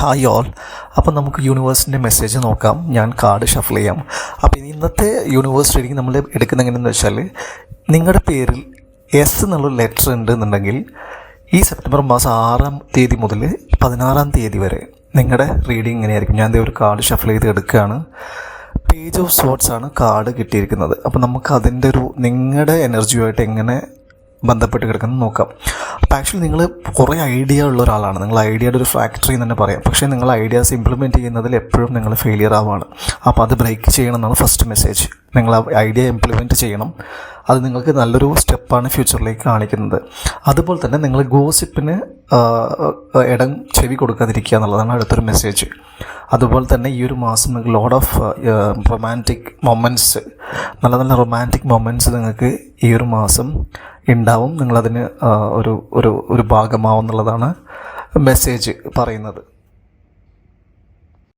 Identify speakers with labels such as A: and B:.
A: Hi all. അപ്പോൾ നമുക്ക് യൂണിവേഴ്സിൻ്റെ message നോക്കാം. ഞാൻ കാർഡ് ഷഫിൾ ചെയ്യാം. അപ്പോൾ ഇന്നത്തെ യൂണിവേഴ്സ് റീഡിങ് നമ്മൾ എടുക്കുന്ന എങ്ങനെയെന്ന് വെച്ചാൽ, നിങ്ങളുടെ പേരിൽ എസ് എന്നുള്ളൊരു ലെറ്റർ ഉണ്ടെന്നുണ്ടെങ്കിൽ ഈ സെപ്റ്റംബർ മാസം 6-ാം തീയതി മുതൽ 16-ാം തീയതി വരെ നിങ്ങളുടെ റീഡിങ് ഇങ്ങനെയായിരിക്കും. ഞാൻ ഒരു കാർഡ് ഷഫിൾ ചെയ്ത് എടുക്കുകയാണ്. പേജ് ഓഫ് സോർട്സ് ആണ് കാർഡ് കിട്ടിയിരിക്കുന്നത്. അപ്പോൾ നമുക്ക് അതിൻ്റെ നിങ്ങളുടെ എനർജിയുമായിട്ട് എങ്ങനെ ബന്ധപ്പെട്ട് കിടക്കുന്നത് നോക്കാം. അപ്പോൾ ആക്ച്വലി നിങ്ങൾ കുറേ ഐഡിയ ഉള്ള ഒരാളാണ്. നിങ്ങൾ ഐഡിയയുടെ ഒരു ഫാക്ടറി എന്ന് തന്നെ പറയാം. പക്ഷേ നിങ്ങൾ ഐഡിയാസ് ഇംപ്ലിമെൻറ്റ് ചെയ്യുന്നതിൽ എപ്പോഴും നിങ്ങൾ ഫെയിലിയർ ആവുകയാണ്. അപ്പോൾ അത് ബ്രേക്ക് ചെയ്യണം എന്നാണ് ഫസ്റ്റ് മെസ്സേജ്. നിങ്ങൾ ആ ഐഡിയ ഇംപ്ലിമെൻറ്റ് ചെയ്യണം. അത് നിങ്ങൾക്ക് നല്ലൊരു സ്റ്റെപ്പാണ് ഫ്യൂച്ചറിലേക്ക് കാണിക്കുന്നത്. അതുപോലെ തന്നെ നിങ്ങൾ ഗോസിപ്പിന് ഇടം ചെവി കൊടുക്കാതിരിക്കുക എന്നുള്ളതാണ് അടുത്തൊരു മെസ്സേജ്. അതുപോലെ തന്നെ ഈ ഒരു മാസം നിങ്ങൾക്ക് ലോഡ് ഓഫ് റൊമാൻറ്റിക് മൊമെൻറ്റ്സ്, നല്ല നല്ല റൊമാൻറ്റിക് മൊമെൻറ്റ്സ് നിങ്ങൾക്ക് ഈ ഒരു മാസം ഉണ്ടാവും. നിങ്ങളതിന് ഒരു ഭാഗമാവും എന്നുള്ളതാണ് മെസ്സേജ് പറയുന്നത്.